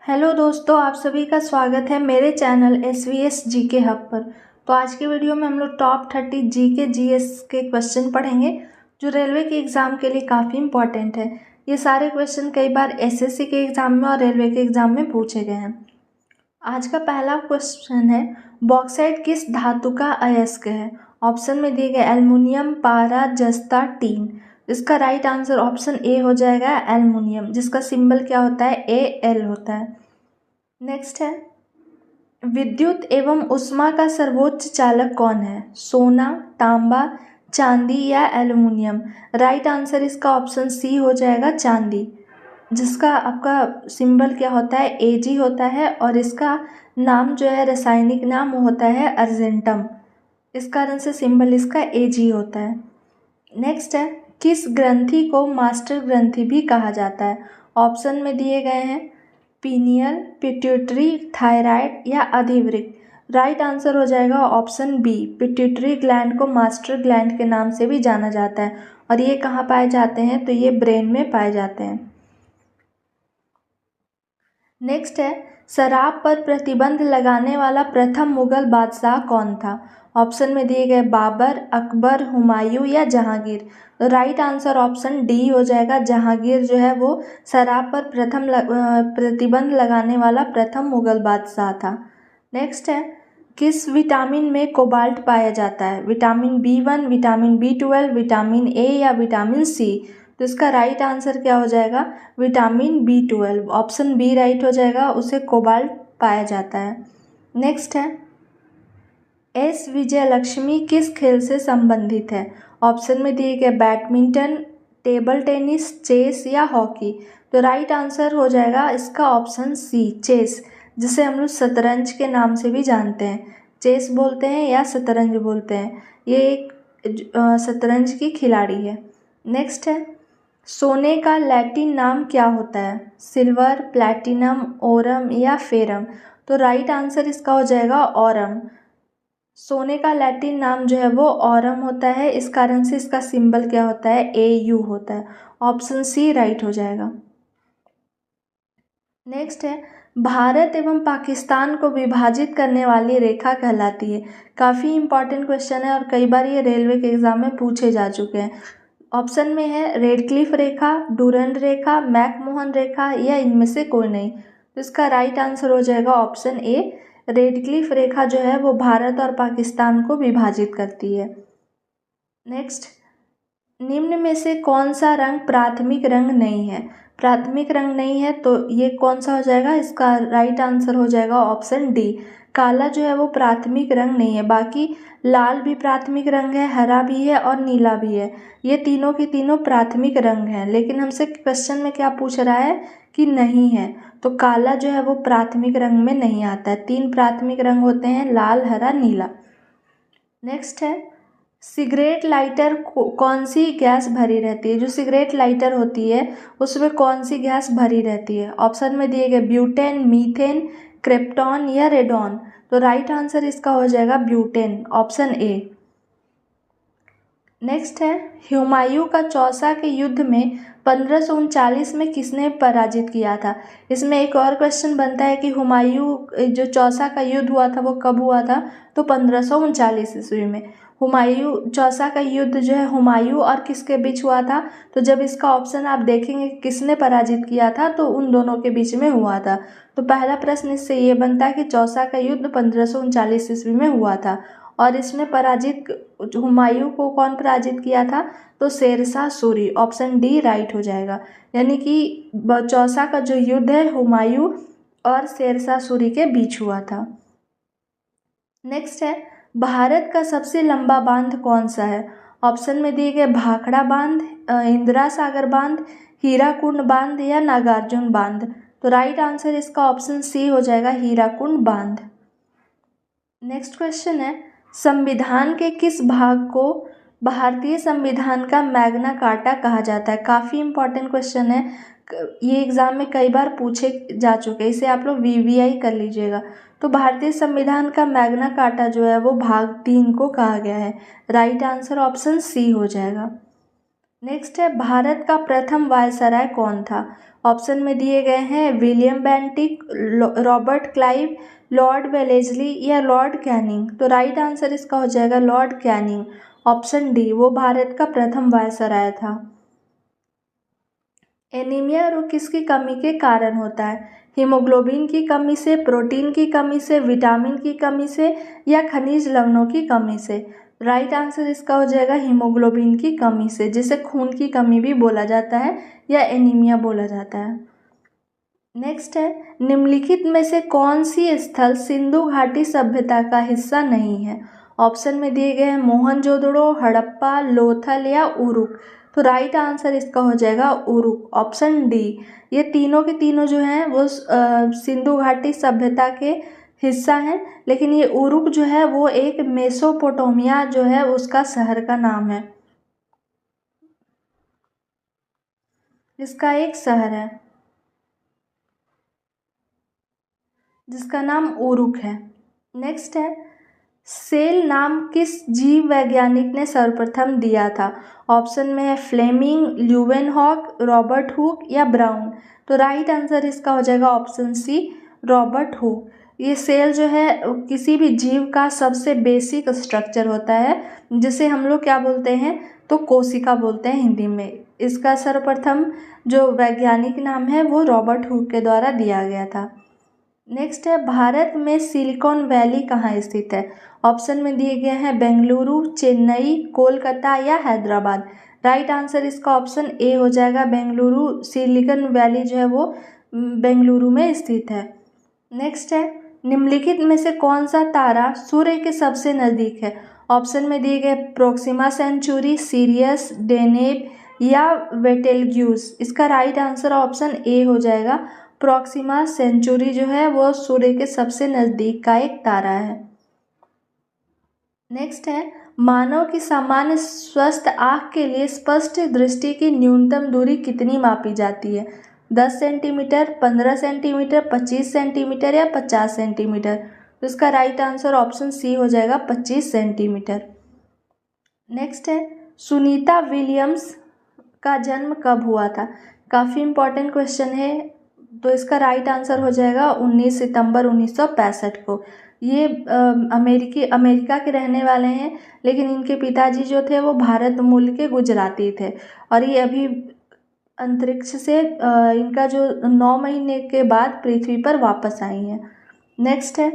Hello दोस्तों, आप सभी का स्वागत है मेरे चैनल SVS जीके हब पर। तो आज के वीडियो में हम लोग टॉप 30 जीके जीएस के क्वेश्चन पढ़ेंगे जो रेलवे के एग्ज़ाम के लिए काफ़ी इंपॉर्टेंट है। ये सारे क्वेश्चन कई बार एसएससी के एग्ज़ाम में और रेलवे के एग्ज़ाम में पूछे गए हैं। आज का पहला क्वेश्चन है, बॉक्साइट किस धातु का अयस्क है? ऑप्शन में दिए गए एल्युमिनियम, पारा, जस्ता, टीन। इसका राइट आंसर ऑप्शन ए हो जाएगा एल्युमिनियम, जिसका सिंबल क्या होता है? AL होता है। नेक्स्ट है, विद्युत एवं ऊष्मा का सर्वोच्च चालक कौन है? सोना, तांबा, चांदी या एल्युमिनियम? राइट आंसर इसका ऑप्शन सी हो जाएगा चांदी, जिसका आपका सिंबल क्या होता है? AG होता है और इसका नाम जो है रासायनिक नाम वो होता है अर्जेंटम। इस कारण से सिंबल इसका AG होता है। नेक्स्ट है, किस ग्रंथि को मास्टर ग्रंथि भी कहा जाता है? ऑप्शन में दिए गए हैं पीनियल, पिट्यूटरी, थायराइड या अधिवृक्क। राइट आंसर हो जाएगा ऑप्शन बी, पिट्यूटरी ग्लैंड को मास्टर ग्लैंड के नाम से भी जाना जाता है। और ये कहाँ पाए जाते हैं? तो ये ब्रेन में पाए जाते हैं। नेक्स्ट है, शराब पर प्रतिबंध लगाने वाला प्रथम मुगल बादशाह कौन था? ऑप्शन में दिए गए बाबर, अकबर, हुमायूं या जहांगीर। तो राइट आंसर ऑप्शन डी हो जाएगा, जहांगीर जो है वो शराब पर प्रतिबंध लगाने वाला प्रथम मुगल बादशाह था। नेक्स्ट है, किस विटामिन में कोबाल्ट पाया जाता है? Vitamin B1, vitamin B12, vitamin A या विटामिन सी? तो इसका राइट आंसर क्या हो जाएगा? Vitamin B12, option B right हो जाएगा, उसे कोबाल्ट पाया जाता है। नेक्स्ट है, S विजयलक्ष्मी किस खेल से संबंधित है? ऑप्शन में दिए गए बैडमिंटन, टेबल टेनिस, चेस या हॉकी। तो राइट आंसर हो जाएगा इसका ऑप्शन सी, चेस, जिसे हम लोग शतरंज के नाम से भी जानते हैं। चेस बोलते हैं या शतरंज बोलते हैं। ये एक शतरंज की खिलाड़ी है। नेक्स्ट है, सोने का लैटिन नाम क्या होता है? सिल्वर, प्लैटिनम, ओरम या फेरम? तो राइट आंसर इसका हो जाएगा ओरम। सोने का लैटिन नाम जो है वो ओरम होता है, इस कारण से इसका सिंबल क्या होता है? AU होता है। ऑप्शन सी राइट हो जाएगा। नेक्स्ट है, भारत एवं पाकिस्तान को विभाजित करने वाली रेखा कहलाती है। काफ़ी इंपॉर्टेंट क्वेश्चन है और कई बार ये रेलवे के एग्जाम में पूछे जा चुके हैं। ऑप्शन में है रेडक्लिफ रेखा, डूरंड रेखा, मैकमोहन रेखा या इनमें से कोई नहीं। तो इसका राइट आंसर हो जाएगा ऑप्शन ए, रेडक्लिफ रेखा जो है वो भारत और पाकिस्तान को विभाजित करती है। नेक्स्ट, निम्न में से कौन सा रंग प्राथमिक रंग नहीं है? प्राथमिक रंग नहीं है तो ये कौन सा हो जाएगा? इसका राइट आंसर हो जाएगा ऑप्शन डी, काला जो है वो प्राथमिक रंग नहीं है। बाकी लाल भी प्राथमिक रंग है, हरा भी है और नीला भी है। ये तीनों के तीनों प्राथमिक रंग हैं, लेकिन हमसे क्वेश्चन में क्या पूछ रहा है कि नहीं है। तो काला जो है वो प्राथमिक रंग में नहीं आता है। 3 प्राथमिक रंग होते हैं, लाल, हरा, नीला। नेक्स्ट है, सिगरेट लाइटर कौन सी गैस भरी रहती है? जो सिगरेट लाइटर होती है उसमें कौन सी गैस भरी रहती है? ऑप्शन में दिए गए ब्यूटेन, मीथेन, क्रिप्टॉन या रेडॉन। तो राइट आंसर इसका हो जाएगा ब्यूटेन, ऑप्शन ए। नेक्स्ट है, हुमायूं का चौसा के युद्ध में 1539 में किसने पराजित किया था? इसमें एक और क्वेश्चन बनता है कि हुमायूं जो चौसा का युद्ध हुआ था वो कब हुआ था? तो 1539 ईस्वी में। हुमायूं चौसा का युद्ध जो है हुमायूं और किसके बीच हुआ था? तो जब इसका ऑप्शन आप देखेंगे किसने पराजित किया था तो उन दोनों के बीच में हुआ था। तो पहला प्रश्न इससे ये बनता है कि चौसा का युद्ध 1539 ईस्वी में हुआ था और इसमें पराजित हुमायूं को कौन पराजित किया था? तो Sher Shah Suri, option D right हो जाएगा। यानी कि चौसा का जो युद्ध है हुमायूं और शेरशाह सूरी के बीच हुआ था। नेक्स्ट है, भारत का सबसे लंबा बांध कौन सा है? ऑप्शन में दिए गए भाखड़ा बांध, इंदिरा सागर बांध, हीराकुंड बांध या नागार्जुन बांध। तो राइट आंसर इसका ऑप्शन सी हो जाएगा, हीराकुंड बांध। नेक्स्ट क्वेश्चन है, संविधान के किस भाग को भारतीय संविधान का मैग्ना कार्टा कहा जाता है? काफ़ी इंपॉर्टेंट क्वेश्चन है, ये एग्ज़ाम में कई बार पूछे जा चुके हैं, इसे आप लोग VVI कर लीजिएगा। तो भारतीय संविधान का मैग्ना कार्टा जो है वो भाग 3 को कहा गया है। राइट आंसर ऑप्शन सी हो जाएगा। नेक्स्ट है, भारत का प्रथम वायसराय कौन था? ऑप्शन में दिए गए हैं William Bentinck, Robert Clive, Lord Wellesley या लॉर्ड कैनिंग। तो राइट आंसर इसका हो जाएगा लॉर्ड कैनिंग, ऑप्शन डी, वो भारत का प्रथम वायसराय था। एनीमिया रोग किसकी कमी के कारण होता है? हीमोग्लोबिन की कमी से, प्रोटीन की कमी से, विटामिन की कमी से या खनिज लवणों की कमी से? राइट आंसर इसका हो जाएगा हीमोग्लोबिन की कमी से, जिसे खून की कमी भी बोला जाता है या एनीमिया बोला जाता है। नेक्स्ट है, निम्नलिखित में से कौन सी स्थल सिंधु घाटी सभ्यता का हिस्सा नहीं है? ऑप्शन में दिए गए हैं मोहनजोदड़ो, हड़प्पा, लोथल या उरुक। तो राइट आंसर इसका हो जाएगा उरुक, ऑप्शन डी। ये तीनों के तीनों जो हैं वो सिंधु घाटी सभ्यता के हिस्सा हैं, लेकिन ये उरुक जो है वो एक मेसोपोटामिया जो है उसका शहर का नाम है, इसका एक शहर है जिसका नाम उरुक है। नेक्स्ट है, सेल नाम किस जीव वैज्ञानिक ने सर्वप्रथम दिया था? ऑप्शन में है फ्लेमिंग, ल्यूवेनहॉक, रॉबर्ट हुक या ब्राउन। तो राइट आंसर इसका हो जाएगा ऑप्शन सी, रॉबर्ट हुक। ये सेल जो है किसी भी जीव का सबसे बेसिक स्ट्रक्चर होता है, जिसे हम लोग क्या बोलते हैं, तो कोशिका बोलते हैं हिंदी में। इसका सर्वप्रथम जो वैज्ञानिक नाम है वो रॉबर्ट हुक के द्वारा दिया गया था। नेक्स्ट है, भारत में सिलिकॉन वैली कहाँ स्थित है? ऑप्शन में दिए गए हैं बेंगलुरु, चेन्नई, कोलकाता या हैदराबाद। राइट आंसर इसका ऑप्शन ए हो जाएगा बेंगलुरु। सिलिकॉन वैली जो है वो बेंगलुरु में स्थित है। नेक्स्ट है, निम्नलिखित में से कौन सा तारा सूर्य के सबसे नज़दीक है? ऑप्शन में दिए गए प्रोक्सिमा सेंचुरी, सीरियस, डेनेब या बेटेलग्यूस। इसका राइट आंसर ऑप्शन ए हो जाएगा प्रोक्सिमा सेंचुरी जो है वो सूर्य के सबसे नज़दीक का एक तारा है। नेक्स्ट है, मानव की सामान्य स्वस्थ आँख के लिए स्पष्ट दृष्टि की न्यूनतम दूरी कितनी मापी जाती है? 10 सेंटीमीटर, 15 सेंटीमीटर, 25 सेंटीमीटर या 50 सेंटीमीटर। तो इसका राइट आंसर ऑप्शन सी हो जाएगा 25 सेंटीमीटर। नेक्स्ट है, सुनीता विलियम्स का जन्म कब हुआ था? काफ़ी इम्पोर्टेंट क्वेश्चन है। तो इसका राइट आंसर हो जाएगा 19 सितंबर 1965 को। ये अमेरिका के रहने वाले हैं, लेकिन इनके पिताजी जो थे वो भारत मूल के गुजराती थे, और ये अभी अंतरिक्ष से इनका जो 9 महीने के बाद पृथ्वी पर वापस आई हैं। नेक्स्ट है,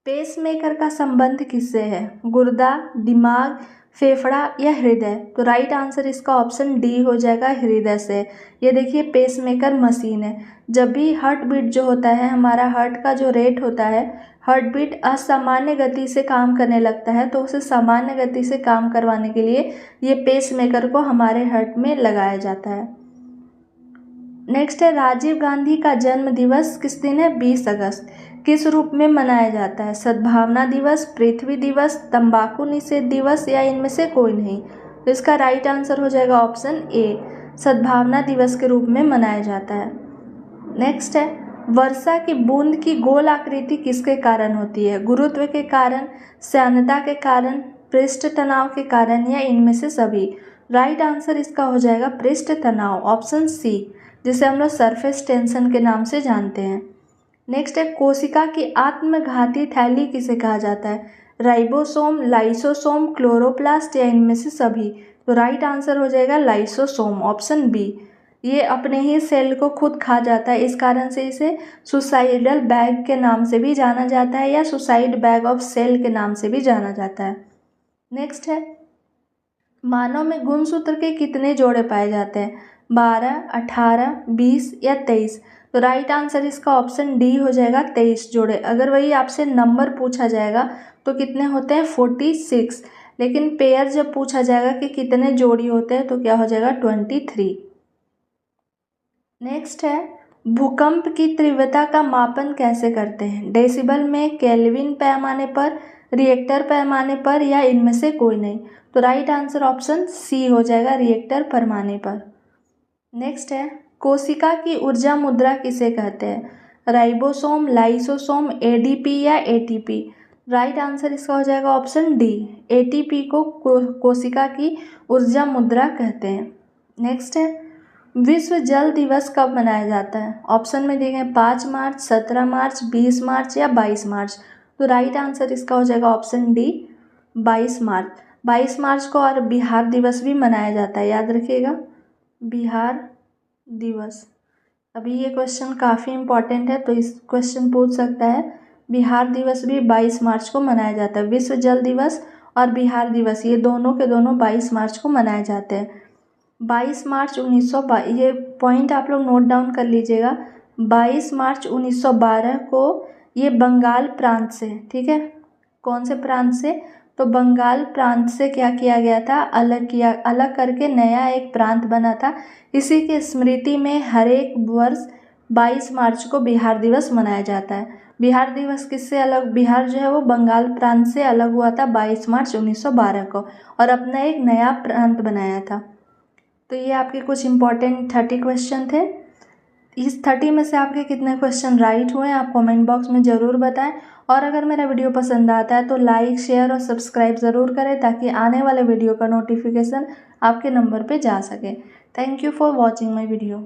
पेसमेकर का संबंध किससे है? गुर्दा, दिमाग, फेफड़ा या हृदय। तो राइट आंसर इसका ऑप्शन डी हो जाएगा हृदय से। ये देखिए पेसमेकर मशीन है, जब भी हार्ट बीट जो होता है, हमारा हार्ट का जो रेट होता है, हार्ट बीट असामान्य गति से काम करने लगता है, तो उसे सामान्य गति से काम करवाने के लिए ये पेसमेकर को हमारे हार्ट में लगाया जाता है। नेक्स्ट है, राजीव गांधी का जन्म दिवस किस दिन है? 20 अगस्त। किस रूप में मनाया जाता है? सद्भावना दिवस, पृथ्वी दिवस, तंबाकू निषेध दिवस या इनमें से कोई नहीं। तो इसका राइट आंसर हो जाएगा ऑप्शन ए, सद्भावना दिवस के रूप में मनाया जाता है। नेक्स्ट है, वर्षा की बूंद की गोल आकृति किसके कारण होती है? गुरुत्व के कारण, श्यानता के कारण, पृष्ठ तनाव के कारण या इनमें से सभी। राइट आंसर इसका हो जाएगा पृष्ठ तनाव, ऑप्शन सी, जिसे हम लोग सरफेस टेंशन के नाम से जानते हैं। नेक्स्ट है, कोशिका की आत्मघाती थैली किसे कहा जाता है? राइबोसोम, लाइसोसोम, क्लोरोप्लास्ट या इनमें से सभी। तो राइट आंसर हो जाएगा लाइसोसोम, ऑप्शन बी। ये अपने ही सेल को खुद खा जाता है, इस कारण से इसे सुसाइडल बैग के नाम से भी जाना जाता है या सुसाइड बैग ऑफ सेल के नाम से भी जाना जाता है। नेक्स्ट है, मानव में गुणसूत्र के कितने जोड़े पाए जाते हैं? 12, 18, 20 या 23। तो राइट आंसर इसका ऑप्शन डी हो जाएगा 23 जोड़े। अगर वही आपसे नंबर पूछा जाएगा तो कितने होते हैं? 46। लेकिन पेयर जब पूछा जाएगा कि कितने जोड़ी होते हैं तो क्या हो जाएगा? 23। नेक्स्ट है, भूकंप की तीव्रता का मापन कैसे करते हैं? डेसिबल में, केल्विन पैमाने पर, रिएक्टर पैमाने पर या इनमें से कोई नहीं। तो राइट आंसर ऑप्शन सी हो जाएगा रिएक्टर पैमाने पर। नेक्स्ट है, कोशिका की ऊर्जा मुद्रा किसे कहते हैं? राइबोसोम, लाइसोसोम, एडीपी या एटीपी। राइट आंसर इसका हो जाएगा ऑप्शन डी, एटीपी को कोशिका की ऊर्जा मुद्रा कहते हैं। नेक्स्ट है, विश्व जल दिवस कब मनाया जाता है? ऑप्शन में दिए गए 5 मार्च, 17 मार्च, 20 मार्च या 22 मार्च। तो राइट आंसर इसका हो जाएगा ऑप्शन डी 22 मार्च। 22 मार्च को और बिहार दिवस भी मनाया जाता है, याद रखिएगा, बिहार दिवस। अभी ये क्वेश्चन काफ़ी इम्पॉर्टेंट है, तो इस क्वेश्चन पूछ सकता है। बिहार दिवस भी 22 मार्च को मनाया जाता है। विश्व जल दिवस और बिहार दिवस ये दोनों के दोनों 22 मार्च को मनाए जाते हैं। 22 मार्च 1922, ये पॉइंट आप लोग नोट डाउन कर लीजिएगा। 22 मार्च 1912 को ये बंगाल प्रांत से, ठीक है, कौन से प्रांत से? तो बंगाल प्रांत से क्या किया गया था? अलग करके नया एक प्रांत बना था। इसी की स्मृति में हर एक वर्ष 22 मार्च को बिहार दिवस मनाया जाता है। बिहार दिवस किससे अलग? बिहार जो है वो बंगाल प्रांत से अलग हुआ था 22 मार्च 1912 को और अपना एक नया प्रांत बनाया था। तो ये आपके कुछ इम्पॉर्टेंट 30 क्वेश्चन थे। इस 30 में से आपके कितने क्वेश्चन राइट हुए आप कमेंट बॉक्स में ज़रूर बताएं। और अगर मेरा वीडियो पसंद आता है तो लाइक, शेयर और सब्सक्राइब ज़रूर करें ताकि आने वाले वीडियो का नोटिफिकेशन आपके नंबर पे जा सके। Thank you for watching my video.